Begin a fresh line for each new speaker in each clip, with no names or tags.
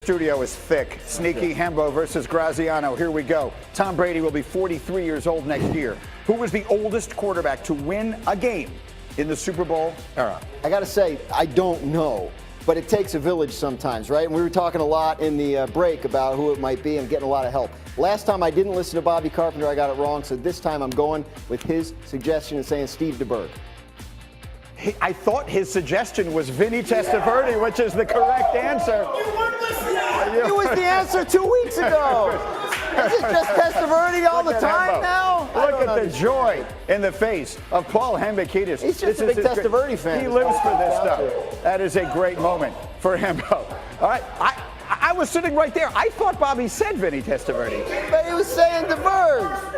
Studio is thick. Sneaky Hembo versus Graziano. Here we go. Tom Brady will be 43 years old next year. Who was the oldest quarterback to win a game in the Super Bowl era?
I got to say, I don't know. But it takes a village sometimes, right? And we were talking a lot in the break about who it might be and getting a lot of help. Last time I didn't listen to Bobby Carpenter, I got it wrong. So this time I'm going with his suggestion and saying Steve DeBerg.
I thought his suggestion was Vinny Testaverde, which is the correct answer.
You weren't listening. It was the answer 2 weeks ago. Is it just Testaverde all the time now?
Look at the joy in the face of Paul Hembekides.
He's just a big Testaverde fan.
He lives for this stuff. That is a great moment for Hembo. All right, I was sitting right there. I thought Bobby said Vinny Testaverde.
But he was saying DeBerg.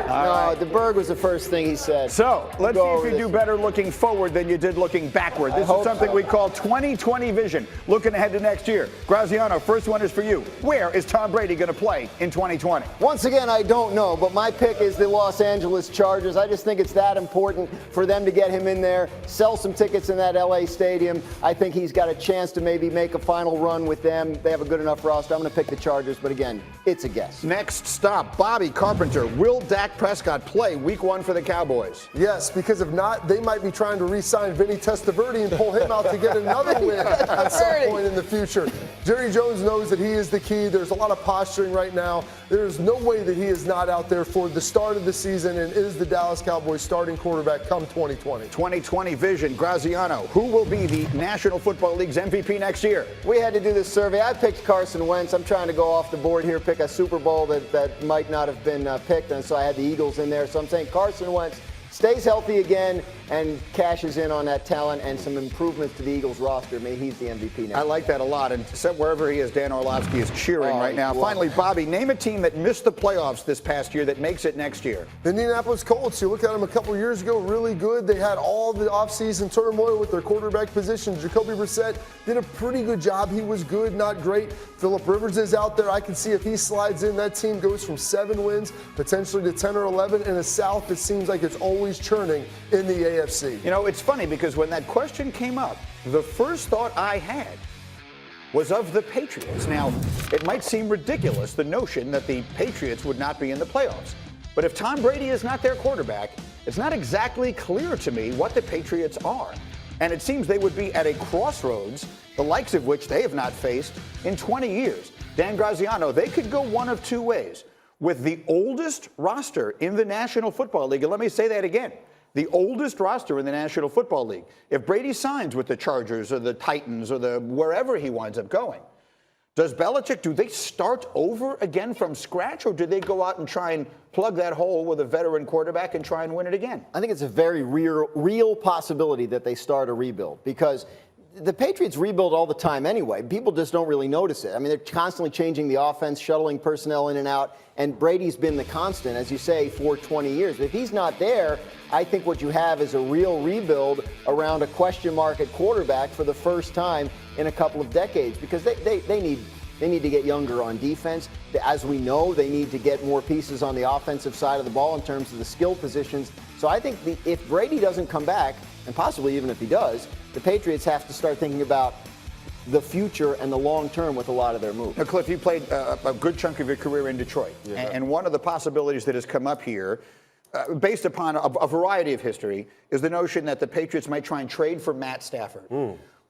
No, DeBerg was the first thing he said.
So let's see if you do better looking forward than you did looking backward. This is something we call 2020 vision. Looking ahead to next year. Graziano, first one is for you. Where is Tom Brady going to play in 2020?
Once again, I don't know, but my pick is the Los Angeles Chargers. I just think it's that important for them to get him in there, sell some tickets in that LA stadium. I think he's got a chance to maybe make a final run with them. They have a good enough roster. I'm going to pick the Chargers, but again, it's a guess.
Next stop, Bobby Carpenter. Will Dak Prescott play week 1 for the Cowboys?
Yes, because if not, they might be trying to re-sign Vinny Testaverde and pull him out to get another win at some point in the future. Jerry Jones knows that he is the key. There's a lot of posturing right now. There's no way that he is not out there for the start of the season and is the Dallas Cowboys starting quarterback come 2020.
2020 vision. Graziano, who will be the National Football League's MVP next year?
We had to do this survey. I picked Carson Wentz. I'm trying to go off the board here, pick a Super Bowl that might not have been picked, and so I had the Eagles in there. So I'm saying Carson Wentz stays healthy again and cashes in on that talent and some improvements to the Eagles roster. Maybe he's the MVP now.
I like that a lot. And wherever he is, Dan Orlovsky is cheering right now. Finally, Bobby, name a team that missed the playoffs this past year that makes it next year.
The Indianapolis Colts. You look at them a couple years ago, really good. They had all the offseason turmoil with their quarterback position. Jacoby Brissett did a pretty good job. He was good, not great. Phillip Rivers is out there. I can see if he slides in, that team goes from 7 wins potentially to 10 or 11. In the South, it seems like it's always churning in the AFC.
You know, it's funny because when that question came up, the first thought I had was of the Patriots. Now, it might seem ridiculous, the notion that the Patriots would not be in the playoffs. But if Tom Brady is not their quarterback, it's not exactly clear to me what the Patriots are. And it seems they would be at a crossroads, the likes of which they have not faced in 20 years. Dan Graziano, they could go one of two ways. With the oldest roster in the National Football League, and let me say that again, the oldest roster in the National Football League. If Brady signs with the Chargers or the Titans or wherever he winds up going, does Belichick, do they start over again from scratch, or do they go out and try and plug that hole with a veteran quarterback and try and win it again?
I think it's a very real possibility that they start a rebuild because the Patriots rebuild all the time anyway. People just don't really notice it. I mean, they're constantly changing the offense, shuttling personnel in and out, and Brady's been the constant, as you say, for 20 years. But if he's not there, I think what you have is a real rebuild around a question mark at quarterback for the first time in a couple of decades because they need to get younger on defense. As we know, they need to get more pieces on the offensive side of the ball in terms of the skill positions. So I think if Brady doesn't come back, and possibly even if he does, the Patriots have to start thinking about the future and the long term with a lot of their moves.
Now, Cliff, you played a good chunk of your career in Detroit. Yeah. And one of the possibilities that has come up here, based upon a variety of history, is the notion that the Patriots might try and trade for Matt Stafford.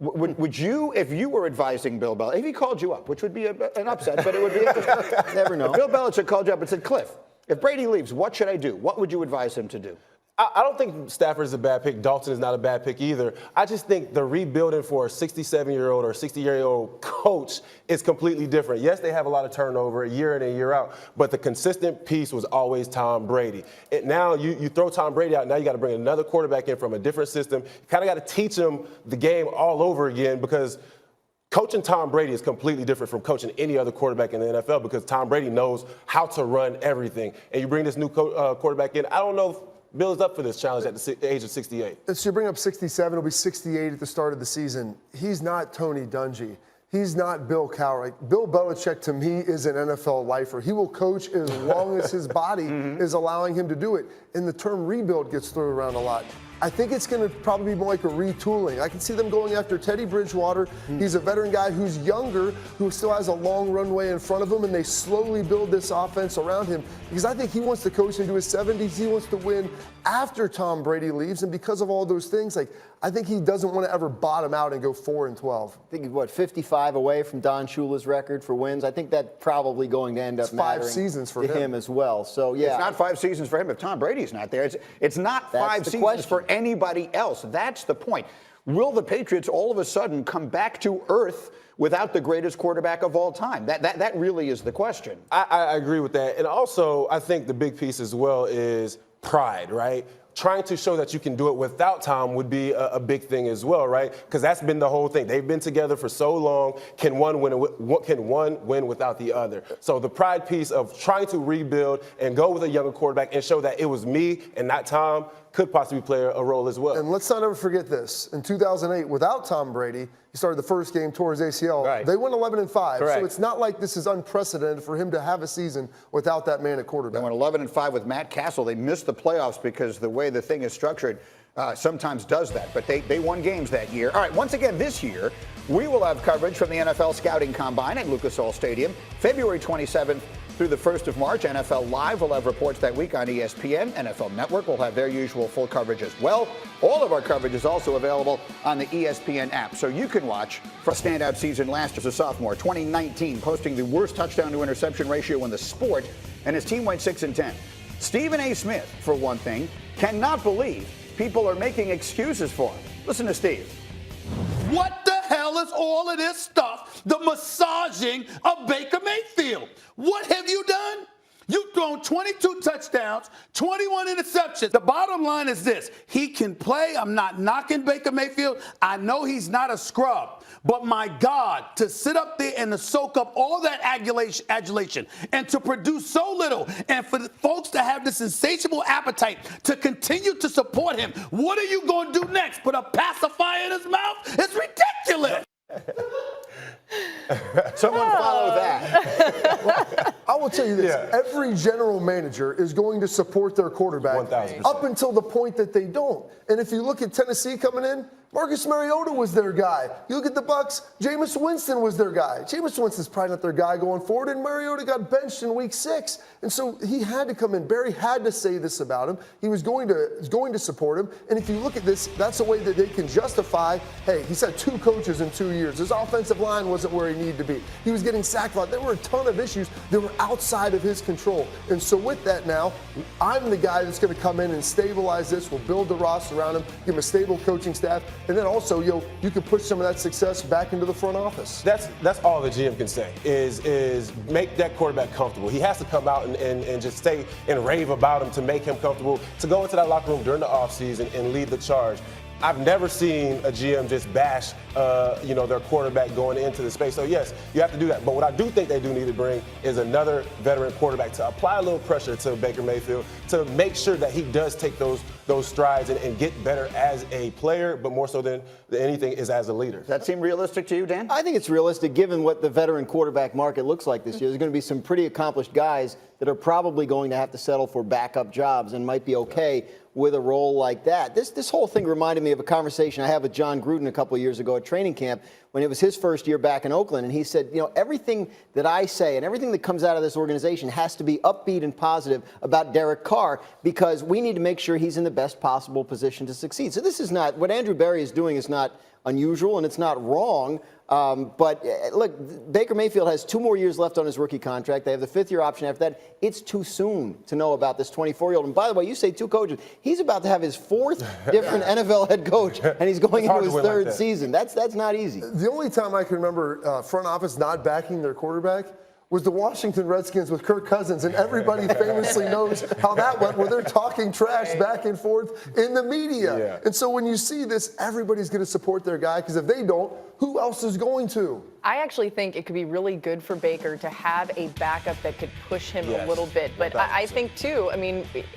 Would you, if you were advising Bill Belichick, if he called you up, which would be an upset, but it would be interesting.
Never know.
If Bill Belichick called you up and said, Cliff, if Brady leaves, what should I do? What would you advise him to do?
I don't think Stafford is a bad pick. Dalton is not a bad pick either. I just think the rebuilding for a 67-year-old or 60-year-old coach is completely different. Yes, they have a lot of turnover year in and year out, but the consistent piece was always Tom Brady. And now you throw Tom Brady out, now you got to bring another quarterback in from a different system. You kind of got to teach him the game all over again because coaching Tom Brady is completely different from coaching any other quarterback in the NFL because Tom Brady knows how to run everything. And you bring this new quarterback in, I don't know if Bill is up for this challenge at the age of 68.
So you bring up 67, he'll be 68 at the start of the season. He's not Tony Dungy. He's not Bill Cowher. Bill Belichick, to me, is an NFL lifer. He will coach as long as his body is allowing him to do it. And the term rebuild gets thrown around a lot. I think it's going to probably be more like a retooling. I can see them going after Teddy Bridgewater. He's a veteran guy who's younger, who still has a long runway in front of him, and they slowly build this offense around him because I think he wants to coach into his 70s. He wants to win after Tom Brady leaves, and because of all those things, I think he doesn't want to ever bottom out and go 4-12.
I think he's 55 away from Don Shula's record for wins. I think that's probably going to end up mattering
5 seasons for
him as well. So yeah,
it's not 5 seasons for him if Tom Brady's not there. It's not 5 seasons for anybody else. That's the point. Will the Patriots all of a sudden come back to earth without the greatest quarterback of all time? That really is the question.
I agree with that. And also, I think the big piece as well is pride, right? Trying to show that you can do it without Tom would be a big thing as well, right? Because that's been the whole thing. They've been together for so long. Can one win without the other? So the pride piece of trying to rebuild and go with a younger quarterback and show that it was me and not Tom could possibly play a role as well.
And let's not ever forget this. In 2008, without Tom Brady, he started the first game, tore his ACL.
Right.
They went 11-5.
Correct.
So it's not like this is unprecedented for him to have a season without that man at quarterback.
They went 11-5 with Matt Castle. They missed the playoffs because the way the thing is structured sometimes does that. But they won games that year. All right, once again this year, we will have coverage from the NFL Scouting Combine at Lucas Oil Stadium, February 27th through the 1st of March. NFL Live will have reports that week on ESPN. NFL Network will have their usual full coverage as well. All of our coverage is also available on the ESPN app, so you can watch for a standout season last as a sophomore, 2019, posting the worst touchdown to interception ratio in the sport, and his team went 6-10. Stephen A. Smith, for one thing, cannot believe people are making excuses for him. Listen to Steve.
What the hell is all of this stuff, the massaging of Baker Mayfield? What have you done? You've thrown 22 touchdowns, 21 interceptions. The bottom line is this. He can play. I'm not knocking Baker Mayfield. I know he's not a scrub. But my God, to sit up there and to soak up all that adulation and to produce so little and for the folks to have this insatiable appetite to continue to support him, what are you going to do next? Put a pacifier in his mouth? It's ridiculous.
Someone follow that.
Well, I will tell you this. Every general manager is going to support their quarterback
1,000%.
up until the point that they don't. And if you look at Tennessee coming in, Marcus Mariota was their guy. You look at the Bucs, Jameis Winston was their guy. Jameis Winston's probably not their guy going forward, and Mariota got benched in week 6. And so he had to come in. Barry had to say this about him. He was going to support him. And if you look at this, that's a way that they can justify, hey, he's had 2 coaches in 2 years. His offensive line wasn't where he needed to be. He was getting sacked a lot. There were a ton of issues that were outside of his control. And so with that now, I'm the guy that's going to come in and stabilize this. We'll build the roster around him, give him a stable coaching staff, and then also, you can push some of that success back into the front office.
That's all the GM can say is make that quarterback comfortable. He has to come out and just stay and rave about him to make him comfortable, to go into that locker room during the offseason and lead the charge. I've never seen a GM just bash, their quarterback going into the space. So, yes, you have to do that. But what I do think they do need to bring is another veteran quarterback to apply a little pressure to Baker Mayfield to make sure that he does take those strides and get better as a player, but more so than anything is as a leader.
Does that seem realistic to you, Dan?
I think it's realistic given what the veteran quarterback market looks like this year. There's going to be some pretty accomplished guys that are probably going to have to settle for backup jobs and might be okay with a role like that. This whole thing reminded me of a conversation I had with John Gruden a couple of years ago at training camp when it was his first year back in Oakland. And he said, everything that I say and everything that comes out of this organization has to be upbeat and positive about Derek Carr because we need to make sure he's in the best possible position to succeed. So this is not, what Andrew Berry is doing is not unusual and it's not wrong. But look, Baker Mayfield has 2 more years left on his rookie contract. They have the 5th-year option after that. It's too soon to know about this 24-year-old. And by the way, you say 2 coaches. He's about to have his 4th different NFL head coach, and he's going into his 3rd season. That's not easy.
The only time I can remember front office not backing their quarterback was the Washington Redskins with Kirk Cousins, and everybody famously knows how that went, where they're talking trash back and forth in the media.
Yeah.
And so when you see this, everybody's going to support their guy, because if they don't, who else is going to?
I actually think it could be really good for Baker to have a backup that could push him a little bit. But I think, too,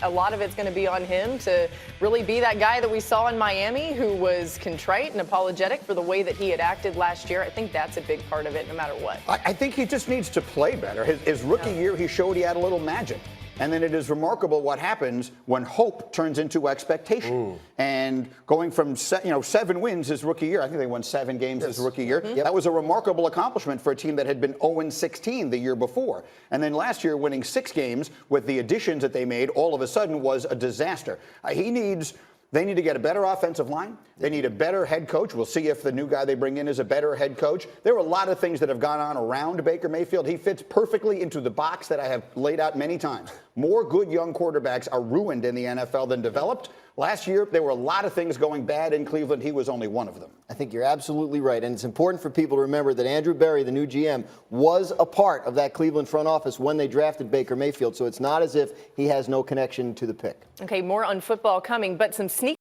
a lot of it's going to be on him to really be that guy that we saw in Miami who was contrite and apologetic for the way that he had acted last year. I think that's a big part of it no matter what.
I think he just needs to play better. His rookie year, he showed he had a little magic. And then it is remarkable what happens when hope turns into expectation. And going from 7 wins his rookie year, I think they won 7 games his rookie year. That was a remarkable accomplishment for a team that had been 0-16 the year before. And then last year, winning 6 games with the additions that they made, all of a sudden was a disaster. They need to get a better offensive line. They need a better head coach. We'll see if the new guy they bring in is a better head coach. There are a lot of things that have gone on around Baker Mayfield. He fits perfectly into the box that I have laid out many times. More good young quarterbacks are ruined in the NFL than developed. Last year, there were a lot of things going bad in Cleveland. He was only one of them.
I think you're absolutely right. And it's important for people to remember that Andrew Berry, the new GM, was a part of that Cleveland front office when they drafted Baker Mayfield. So it's not as if he has no connection to the pick.
Okay, more on football coming, but some sneak